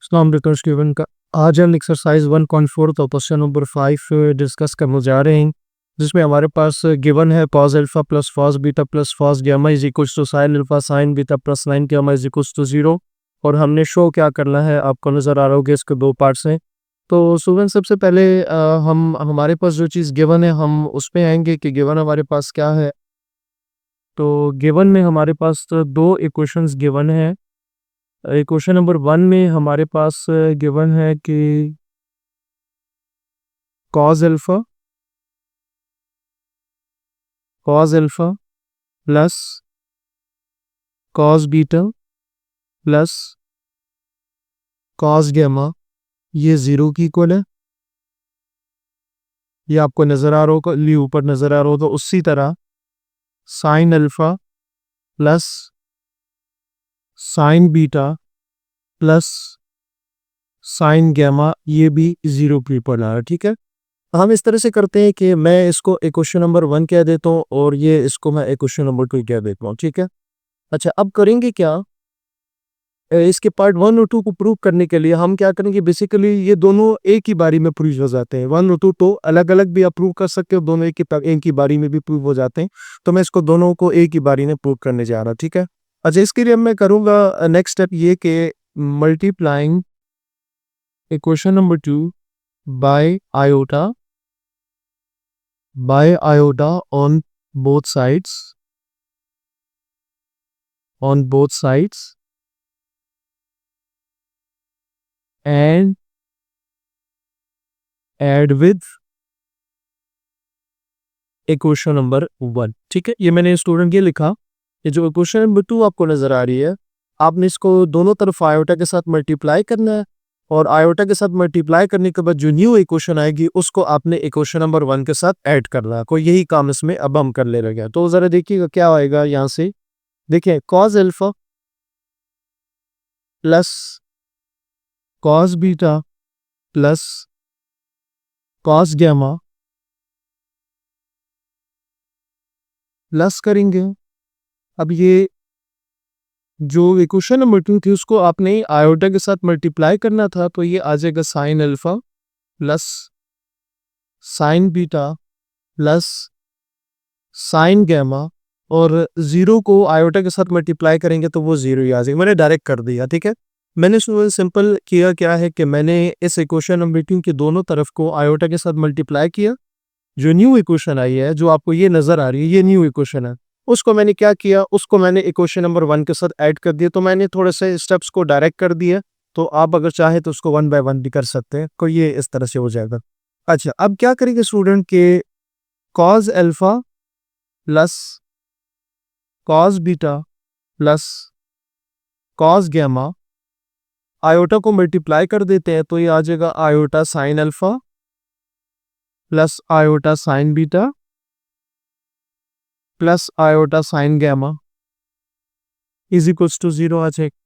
अस्सलाम वालेकुम स्टूडेंट का आज हम एक्सरसाइज 1.4 तो क्वेश्चन नंबर 5 डिस्कस करने जा रहे हैं, जिसमें हमारे पास गिवन है cos alpha plus cos beta plus cos gamma is equals to sin alpha sin beta plus sin gamma is equals to 0। और हमने शो क्या करना है आपको नज़र आ रहा होगा, इसके दो पार्ट्स हैं। तो स्टूडेंट सबसे पहले हम हमारे पास जो चीज़ गिवन है हम उस पे आएंगे कि गिवन हमारे पास क्या है। तो गिवन में हमारे पास दो इक्वेशंस गिवन है। क्वेश्चन नंबर 1 में हमारे पास गिवन है कि cos alpha plus cos beta plus cos gamma ये 0 की इक्वल है। ये आपको नज़र आ रहा होगा, ऊपर नज़र आ रहा होगा। उसी तरह sin alpha plus sin beta plus sin gamma ये भी 0 की इक्वल है। ठीक है, हम इस तरह से करते हैं कि मैं इसको इक्वेशन नंबर 1 कह देता हूँ और ये इसको मैं इक्वेशन नंबर 2 कह देता हूँ। ठीक है, अच्छा अब करेंगे क्या, इसके पार्ट 1 और 2 को प्रूव करने के लिए हम क्या करेंगे, बेसिकली ये दोनों एक ही बारी में प्रूव हो जाते हैं। 1 और 2 तो अलग अलग भी आप प्रूव कर सकते हो, दोनों एक ही बारी में भी प्रूव हो जाते हैं। तो मैं इसको दोनों को एक ही बारी में प्रूव करने जा रहा। ठीक है, अच्छा इसके लिए मैं करूँगा नेक्स्ट स्टेप ये कि multiplying equation number 2 by iota on both sides and add with equation number 1। ठीक है, ये मैंने स्टूडेंट ये लिखा। ये जो इक्वेशन नंबर 2 आपको नजर आ रही है, आपने इसको दोनों तरफ आयोटा के साथ मल्टीप्लाई करना है और आयोटा के साथ मल्टीप्लाई करने के बाद जो न्यू इक्वेशन आएगी उसको आपने इक्वेशन नंबर 1 के साथ ऐड करना है। कोई यही काम इसमें अब हम कर ले रहे हैं। तो जरा देखिएगा क्या आएगा यहाँ से। देखिए cos alpha plus cos beta plus cos gamma plus करेंगे। अब ये जो इक्वेशन नंबर 2 थी उसको आपने आयोटा के साथ मल्टीप्लाई करना था, तो ये आ जाएगा sin alpha plus sin beta plus sin gamma और 0 को आयोटा के साथ मल्टीप्लाई करेंगे तो वो 0 ही आ जाएगा। मैंने डायरेक्ट कर दिया। ठीक है, मैंने सिंपल किया क्या है कि मैंने इस इक्वेशन नंबर 2 की दोनों तरफ को आयोटा के साथ मल्टीप्लाई किया। जो न्यू इक्वेशन आई है, जो आपको ये नज़र आ रही है, ये न्यू इक्वेशन है। उसको मैंने क्या किया, उसको मैंने इक्वेशन नंबर 1 के साथ ऐड कर दिया। तो मैंने थोड़े से स्टेप्स को डायरेक्ट कर दिया। तो आप अगर चाहे तो उसको 1 बाय 1 भी कर सकते हैं, तो ये इस तरह से हो जाएगा। अच्छा अब क्या करेंगे स्टूडेंट के cos alpha plus cos beta plus cos gamma iota को मल्टीप्लाई कर देते हैं, तो ये आ जाएगा iota sin alpha plus iota sin beta plus iota sin gamma is equals to 0 आ जाएगा।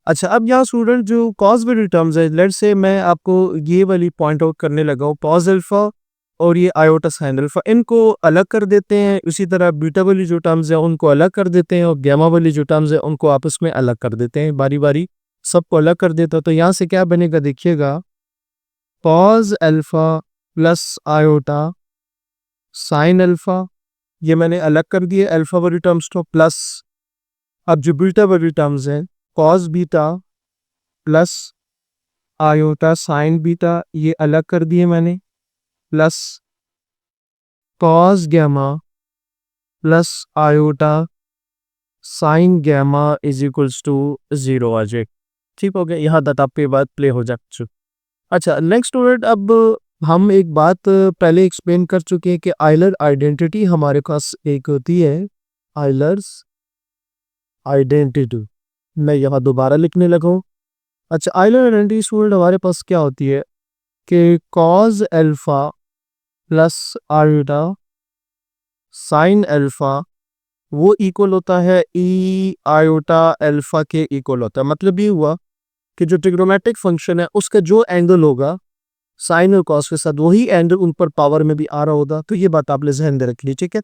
अच्छा अब यहाँ स्टूडेंट जो cos वाली टर्म्स है, लेट्स से मैं आपको ये वाली पॉइंट आउट करने लगा हूँ, cos अल्फा और ये आयोटा sin अल्फा, इनको अलग कर देते हैं। इसी तरह बीटा वाली जो टर्म्स है उनको अलग कर देते हैं और गामा वाली जो टर्म्स है उनको आपस में अलग कर देते हैं, बारी बारी सबको अलग कर देता है। तो यहाँ से क्या बनेगा देखिएगा, cos alpha plus iota sin alpha, ये मैंने अलग कर दिया अल्फा वाली टर्म्स को, प्लस अब जो बीटा वाली टर्म्स है cos beta plus iota sin beta, ये अलग कर दिए मैंने, plus cos gamma plus iota sin gamma is equals to 0 आ जाए। ठीक हो गया, यहाँ तक आपकी बात प्ले हो जाए। अच्छा नेक्स्ट स्टूडेंट, अब हम एक बात पहले एक्सप्लेन कर चुके हैं कि आइलर आइडेंटिटी हमारे पास एक होती है, आइलर्स आइडेंटिटी। मैं यहाँ दोबारा लिखने लगा हूँ। अच्छा आइलर आइडेंटिटी स्टूडेंट हमारे पास क्या होती है कि cos alpha plus iota sin alpha वो इक्वल होता है e आयोटा अल्फा के इक्वल होता है। मतलब ये हुआ कि जो ट्रिग्नोमेट्रिक फंक्शन है उसका जो एंगल होगा साइन और कॉस के साथ, वही एंगल उन पर पावर में भी आ रहा होगा। तो ये बात आपने ध्यान में रख ली। ठीक है,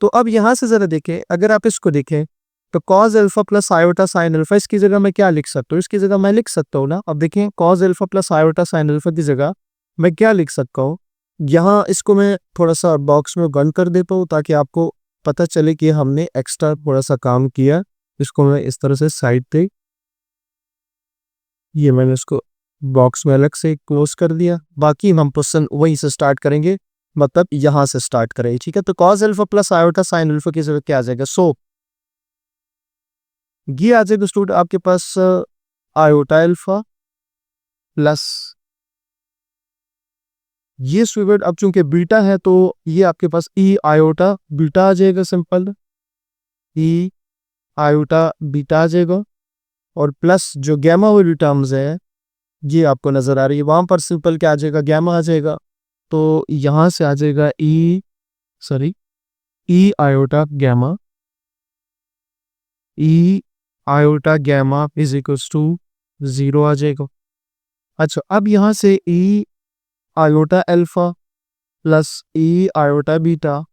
तो अब यहाँ से जरा देखें, अगर आप इसको देखें तो cause alpha plus iota sine alpha, इसकी जगह मैं क्या लिख सकता हूँ? इसकी जगह मैं लिख सकता हूँ ना, अब देखिए cause alpha plus iota sine alpha की जगह मैं क्या लिख सकता हूँ? यहाँ इसको मैं थोड़ा सा बॉक्स में बंद कर देता हूँ ताकि आपको पता चले कि हमने एक्स्ट्रा थोड़ा सा काम किया। इसको मैं इस तरह से साइड पे, ये मैंने इसको बॉक्स में अलग से क्लोज कर दिया। बाकी हम क्वेश्चन वहीं से स्टार्ट करेंगे, मतलब यहाँ से स्टार्ट करेंगे, ठीक है। तो cause alpha plus iota sine alpha की जगह क्या आ जाएगा? सो ये आ जाएगा स्टूडेंट आपके पास आयोटा अल्फा प्लस ये स्टूडेंट, अब चूंकि बीटा है तो ये आपके पास ई आयोटा बीटा आ जाएगा, सिंपल ई आयोटा बीटा आ जाएगा। और प्लस जो गैमा वाली टर्म्स है ये आपको नजर आ रही है, वहां पर सिंपल क्या आ जाएगा? गैमा आ जाएगा। तो यहां से आ जाएगा e iota gamma, e iota gamma is equals to 0 आ जाएगा। अच्छा, अब यहां से e iota alpha plus e iota beta,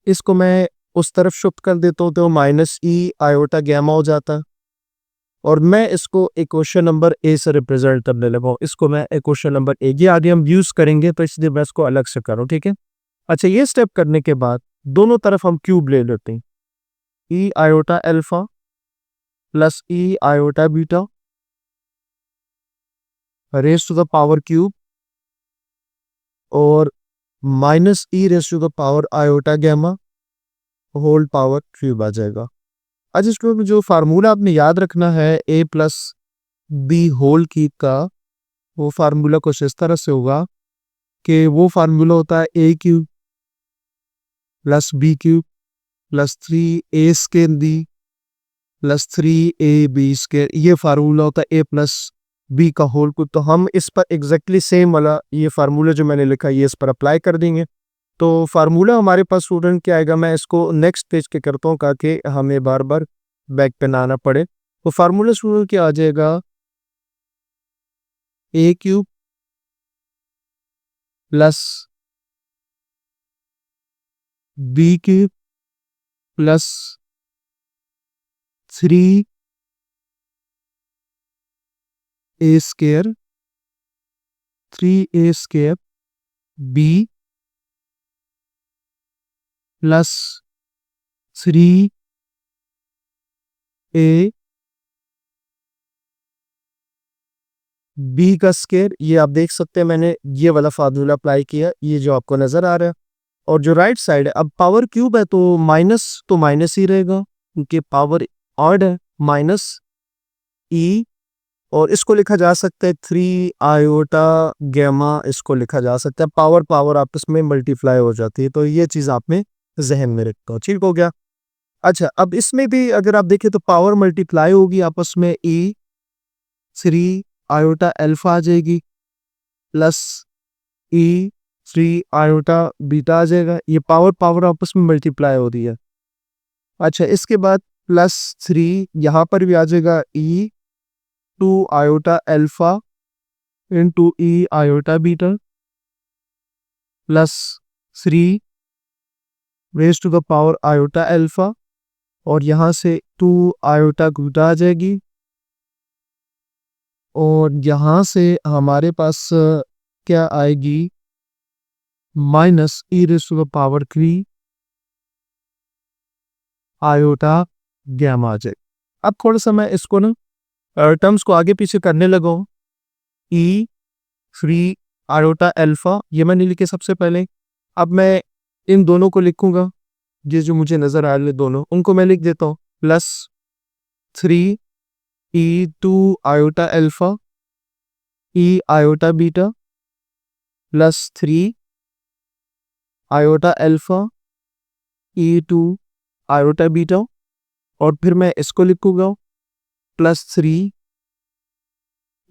इसको मैं उस तरफ शिफ्ट कर देता हूँ तो माइनस ई आयोटा गैमा हो जाता। और मैं इसको इक्वेशन नंबर ए से रिप्रेजेंट करने लगा हूँ, इसको मैं इक्वेशन नंबर ए, ये आगे हम यूज करेंगे तो इसलिए मैं इसको अलग से करूँ, ठीक है। अच्छा, ये स्टेप करने के बाद दोनों तरफ हम क्यूब ले लेते हैं, e iota alpha plus e iota beta raise to the power cube और minus e raise to the power iota gamma whole power cube आ जाएगा। आज इसमें जो फार्मूला आपने याद रखना है A plus B whole cube का, वो फार्मूला कुछ इस तरह से होगा कि वो फार्मूला होता है A cube plus B cube plus 3 A square B plus 3 A B square, ये फार्मूला होता है ए प्लस बी का होल क्यूब। तो हम इस पर एग्जैक्टली सेम वाला ये फार्मूला जो मैंने लिखा ये इस पर अप्लाई कर देंगे। तो फार्मूला हमारे पास स्टूडेंट क्या आएगा, मैं इसको नेक्स्ट पेज के करता हूँ ताकि हमें बार बार बैक पे ना आना पड़े। तो फार्मूला स्टूडेंट क्या आ जाएगा? A cube plus B cube plus 3 A square, 3 A square B plus 3 A B का स्क्वायर। ये आप देख सकते हैं मैंने ये वाला फार्मूला अप्लाई किया, ये जो आपको नजर आ रहा है। और जो राइट साइड है, अब पावर क्यूब है तो माइनस ही रहेगा क्योंकि पावर ऑड है, माइनस ई। और इसको लिखा जा सकता है 3 आयोटा गैमा, इसको लिखा जा सकता है, पावर पावर आपस में मल्टीप्लाई हो जाती है। तो ये चीज आप में जहन में रखता हूँ, ठीक हो गया। अच्छा, अब इसमें भी अगर आप देखें तो पावर मल्टीप्लाई होगी आपस में, ई 3 आयोटा अल्फा आ जाएगी प्लस ई 3 आयोटा बीटा आ जाएगा, ये पावर पावर आपस में मल्टीप्लाई हो रही है। अच्छा, इसके बाद +3 यहाँ पर भी आ जाएगा, e 2 iota alpha into e iota beta plus 3 raise to the power iota alpha, और यहाँ से 2 आयोटा बीटा आ जाएगी। और यहाँ से हमारे पास क्या आएगी? Minus e raise to the power 3 iota gamma आ जाएगा। अब थोड़ा सा मैं इसको ना टर्म्स को आगे पीछे करने लगा हूँ। ई 3 आयोटा अल्फा ये मैंने लिखे सबसे पहले, अब मैं इन दोनों को लिखूंगा, ये जो मुझे नजर आ रहे दोनों उनको मैं लिख देता हूँ, plus 3 E2 iota alpha e iota beta plus 3 iota alpha E2 iota beta, और फिर मैं इसको लिखूंगा plus 3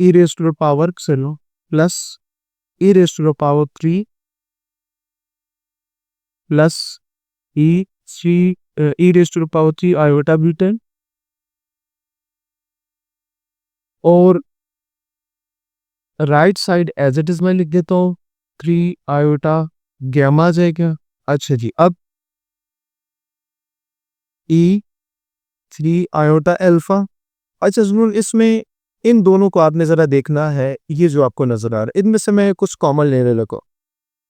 e raise to the power चलो plus e raise to the power 3 plus e raise to the power 3 iota beta. और right side as it is मैं लिख देता हूँ 3 आयोटा गैमा आ जाएगा। अच्छा जी, अब ई 3 आयोटा अल्फा। अच्छा सुनो, इसमें इन दोनों को आपने ज़रा देखना है, ये जो आपको नज़र आ रहा है इनमें से मैं कुछ कॉमन लेने लगा,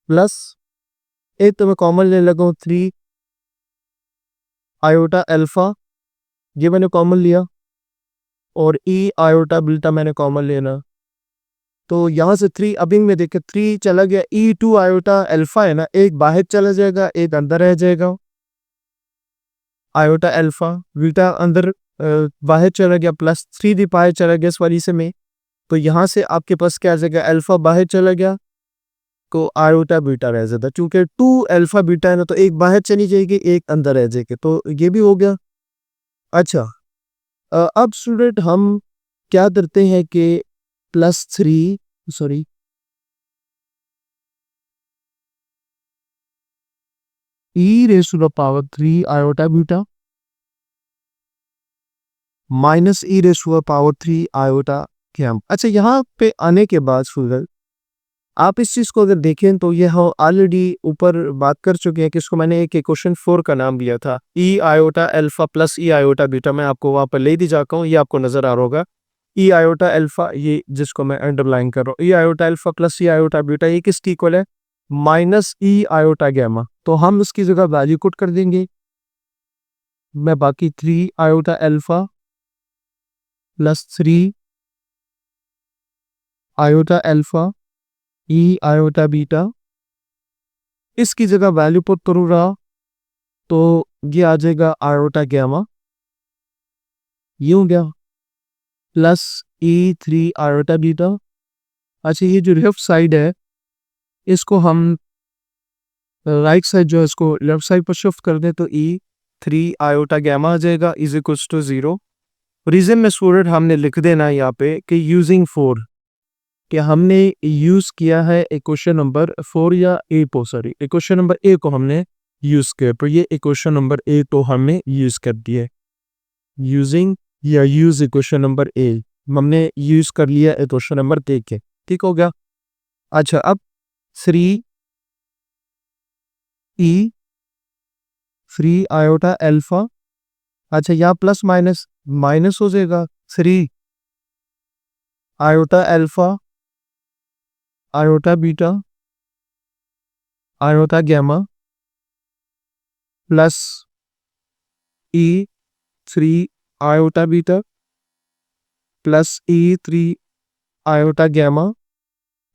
प्लस एक तो मैं कॉमन लेने लगा हूँ 3 आयोटा अल्फा, ये मैंने कॉमन लिया, और ई आयोटा बीटा मैंने कॉमन लेना। तो यहाँ से 3 अभी में देखे 3 चला गया, E2 आयोटा अल्फा है ना, एक बाहर चला जाएगा एक अंदर रह जाएगा, आयोटा अल्फा बीटा अंदर बाहर चला गया, प्लस 3 भी बाहर चला गया इस वाली से में। तो यहाँ से आपके पास क्या आ जाएगा, अल्फा बाहर चला गया तो आयोटा बीटा रह जाता, क्योंकि 2 अल्फा बीटा है ना, तो एक बाहर चली जाएगी एक अंदर रह जाएगी, तो ये भी हो गया। अच्छा अब स्टूडेंट हम क्या करते हैं कि +3 sorry e⁻³ iota beta minus e⁻³ iota gamma. अच्छा यहाँ पे आने के बाद स्टूडेंट आप इस चीज़ को अगर देखें तो ये हम ऑलरेडी ऊपर बात कर चुके हैं कि इसको मैंने एक क्वेश्चन 4 का नाम दिया था, ई iota alpha plus e iota beta. मैं आपको वहाँ पर ले दी जाता हूँ, ये आपको नज़र आ रहा होगा ई आयोटा अल्फा, ये जिसको मैं अंडरलाइन कर रहा हूँ, ई iota alpha plus e iota beta, ये किसकी इक्वल है, माइनस ई आयोटा गैमा। तो हम उसकी जगह वैल्यू पुट कर देंगे, मैं बाकी 3 iota alpha plus 3 iota alpha e iota beta, इसकी जगह वैल्यू पुट करूँगा तो ये आ जाएगा आयोटा गैमा, ये हो गया, प्लस E3 आयोटा बीटा। अच्छा ये जो लेफ्ट साइड है इसको हम राइट साइड जो है इसको लेफ्ट साइड पर शिफ्ट कर दें, तो E3 आयोटा गैमा आ जाएगा इज इक्वल्स टू 0। रीजन में स्टूडेंट हमने लिख देना यहाँ पे कि यूजिंग 4, कि हमने यूज़ किया है इक्वेशन नंबर 4 या ए को, सॉरी इक्वेशन नंबर ए को हमने यूज़ किया, तो ये इक्वेशन नंबर ए तो हमने यूज़ कर दिया, यूजिंग या यूज़ इक्वेशन नंबर ए हमने यूज़ कर लिया इक्वेशन नंबर ए के, ठीक हो गया। अच्छा अब 3 ई 3 आयोटा अल्फा, अच्छा यहाँ प्लस माइनस माइनस हो जाएगा, 3 iota alpha iota beta iota gamma plus E3 iota beta plus E3 iota gamma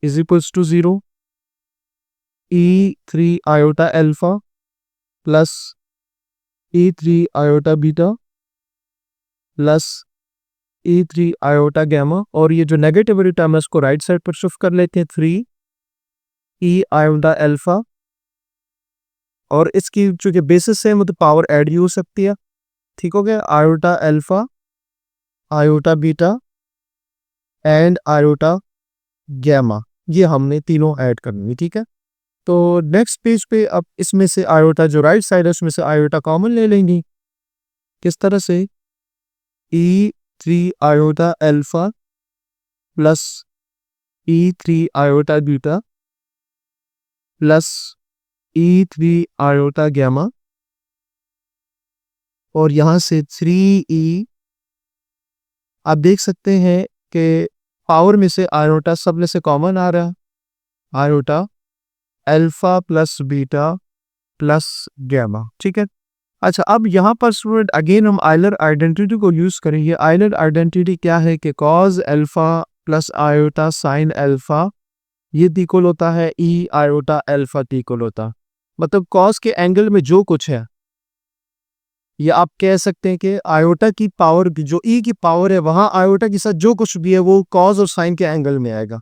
is equals to 0, E3 iota alpha plus E3 iota beta plus E3 iota gamma, और ये जो negative term है इसको right side पर shift कर लेते हैं, 3 E iota alpha, और इसकी जो बेसिस है मतलब पावर ऐड ही हो सकती है, ठीक हो गया, iota alpha iota beta and iota gamma, ये हमने तीनों ऐड करनी, ठीक है। तो नेक्स्ट पेज पे अब इसमें से आयोटा जो राइट साइड है उसमें से आयोटा कॉमन ले लेंगे, किस तरह से, E3 iota alpha plus E3 iota beta plus E3 iota gamma, और यहाँ से 3E आप देख सकते हैं कि पावर में से आयोटा सब में से कॉमन आ रहा है, iota alpha plus beta plus gamma, ठीक है। अच्छा अब यहाँ पर स्टूडेंट अगेन हम आइलर आइडेंटिटी को यूज़ करेंगे। आइलर आइडेंटिटी क्या है कि cos alpha plus iota sine alpha ये इक्वल होता है ई आयोटा अल्फा इक्वल होता, मतलब कॉज के एंगल में जो कुछ है, ये आप कह सकते हैं कि आयोटा की पावर जो ई की पावर है वहाँ आयोटा के साथ जो कुछ भी है वो कॉज और साइन के एंगल में आएगा।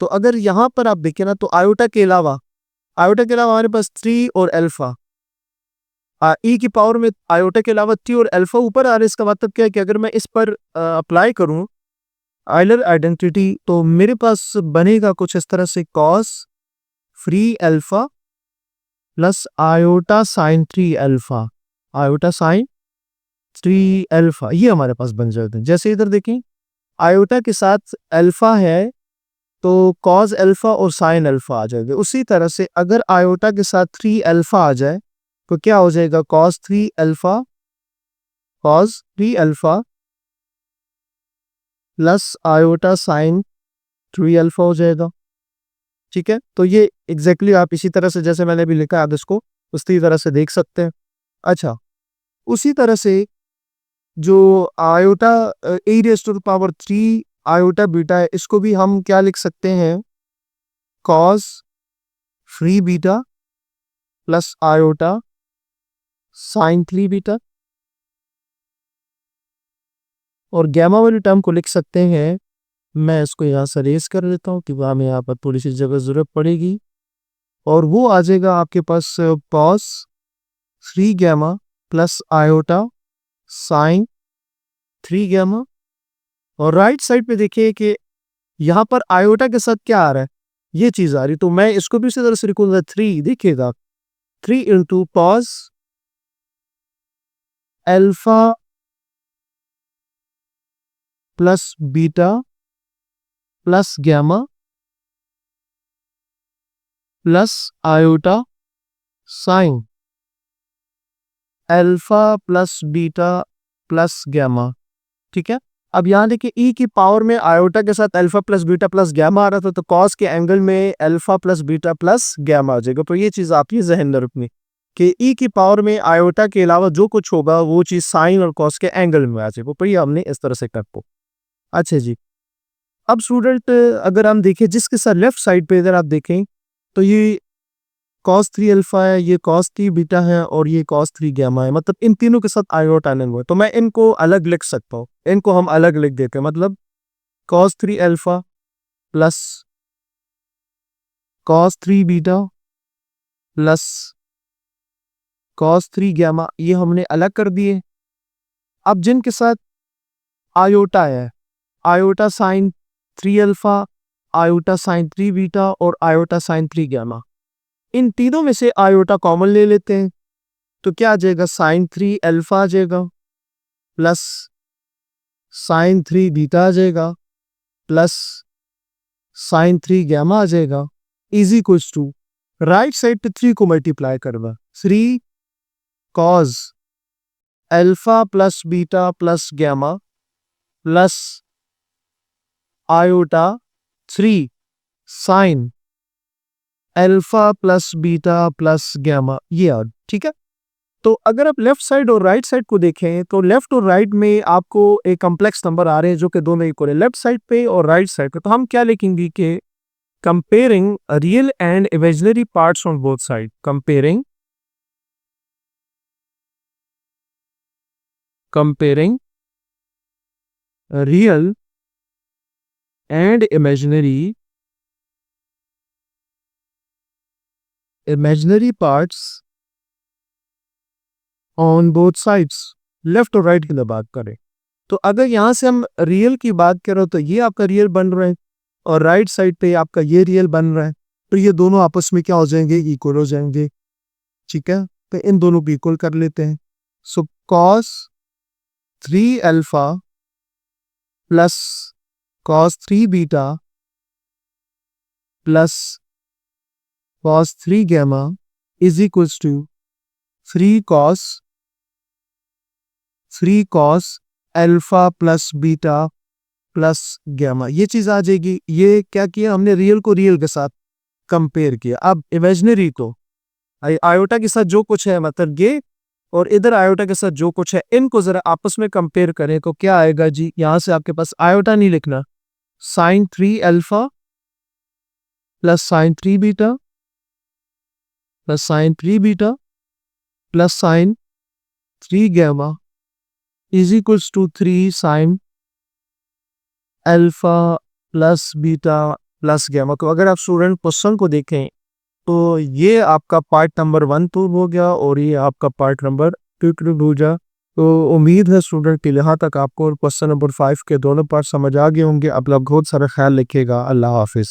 तो अगर यहाँ पर आप देखें ना, तो आयोटा के अलावा हमारे पास 3 और अल्फा, ई की पावर में आयोटा के अलावा 3 और अल्फा ऊपर आ रहे, इसका मतलब क्या है कि अगर मैं इस पर अप्लाई करूं आइलर आइडेंटिटी तो मेरे पास बनेगा कुछ इस तरह से, cos 3 alpha plus iota sine 3 alpha, iota sine 3 alpha, ये हमारे पास बन जाते हैं। जैसे इधर देखें आयोटा के साथ अल्फा है तो कॉज अल्फा और साइन अल्फा आ जाएगा, उसी तरह से अगर आयोटा के साथ 3 अल्फा आ जाए तो क्या हो जाएगा, cos 3 alpha cos 3 alpha plus iota sine 3 alpha हो जाएगा। ठीक है, तो ये एग्जैक्टली आप इसी तरह से जैसे मैंने भी लिखा है आप इसको उसी तरह से देख सकते हैं। अच्छा, उसी तरह से जो iota a raise to the power 3 iota beta है, इसको भी हम क्या लिख सकते हैं, cos 3 beta plus iota sine 3 beta, और गैमा वाली टर्म को लिख सकते हैं, मैं इसको यहाँ से रेज कर लेता हूँ कि हमें यहाँ पर थोड़ी सी जगह ज़रूरत पड़ेगी, और वो आ जाएगा आपके पास cos 3 gamma plus iota sine 3 gamma. और राइट साइड पे देखिए कि यहाँ पर आयोटा के साथ क्या आ रहा है, ये चीज़ आ रही, तो मैं इसको भी उसी तरह से लिखूंगा 3, देखिएगा 3 into cos alpha plus beta plus gamma plus iota sine alpha plus beta plus gamma. ठीक है, अब यहाँ देखिए ई की पावर में आयोटा के साथ alpha plus beta plus gamma आ रहा था, तो कॉस के एंगल में alpha plus beta plus gamma आ जाएगा। तो ये चीज़ आप ये जहन में रखनी कि ई की पावर में आयोटा के अलावा जो कुछ होगा वो चीज़ साइन और कॉस के एंगल में आ जाएगा। तो ये हमने इस तरह से कर दो। अच्छा जी, अब स्टूडेंट अगर हम देखें जिसके साथ लेफ्ट साइड पे इधर आप देखें तो ये कॉस 3 अल्फा है, ये कॉस 3 बीटा है और ये कॉस 3 गैमा है, मतलब इन तीनों के साथ आयोटा नहीं हुआ, तो मैं इनको अलग लिख सकता हूँ, इनको हम अलग लिख देते हैं, मतलब cos 3 alpha plus cos 3 beta plus cos 3 gamma, ये हमने अलग कर दिए। अब जिनके साथ आयोटा है, iota sine 3 alpha, iota sine 3 beta और आयोटा साइन 3 गैमा, इन तीनों में से आयोटा कॉमन ले लेते हैं, तो क्या आ जाएगा, साइन 3 अल्फा आ जाएगा प्लस साइन 3 बीटा आ जाएगा प्लस साइन 3 गैमा आ जाएगा, is equals to right side पे 3 को मल्टीप्लाई करवा 3 cos alpha plus beta plus gamma plus iota 3 sine alpha plus beta plus gamma, ये और ठीक है। तो अगर आप लेफ्ट साइड और राइट साइड को देखें तो लेफ्ट और राइट में आपको एक कॉम्प्लेक्स नंबर आ रहे हैं जो कि दोनों इक्वल है, लेफ्ट साइड पे और राइट साइड पे, तो हम क्या लिखेंगे कि comparing real and imaginary parts on both side, comparing real and imaginary parts on both sides, left और राइट की बात करें तो अगर यहाँ से हम रियल की बात करें तो ये आपका रियल बन रहा है और राइट साइड पे आपका ये रियल बन रहा है, तो ये दोनों आपस में क्या हो जाएंगे, इक्वल हो जाएंगे। ठीक है, तो इन दोनों को इक्वल कर लेते हैं। So cos 3 alpha plus cos 3 beta plus cos 3 gamma is equals to 3 cos alpha plus beta plus gamma, ये चीज आ जाएगी। ये क्या किया हमने, रियल को रियल के साथ कंपेयर किया। अब इमेजिनरी को आयोटा के साथ जो कुछ है, मतलब ये और इधर आयोटा के साथ जो कुछ है, इनको जरा आपस में कंपेयर करें तो क्या आएगा जी, यहां से आपके पास आयोटा नहीं लिखना, sine 3 alpha plus sine 3 beta plus sine 3 beta plus sine 3 gamma is equals to 3 sine alpha plus beta plus gamma. तो अगर आप स्टूडेंट क्वेश्चन को देखें तो ये आपका पार्ट नंबर 1 तो हो गया और ये आपका पार्ट नंबर 2 हो जा। तो उम्मीद है स्टूडेंट कि यहाँ तक आपको क्वेश्चन नंबर 5 के दोनों पार्ट समझ आ गए होंगे। आप लोग बहुत सारा ख्याल रखिएगा। अल्लाह हाफिज़।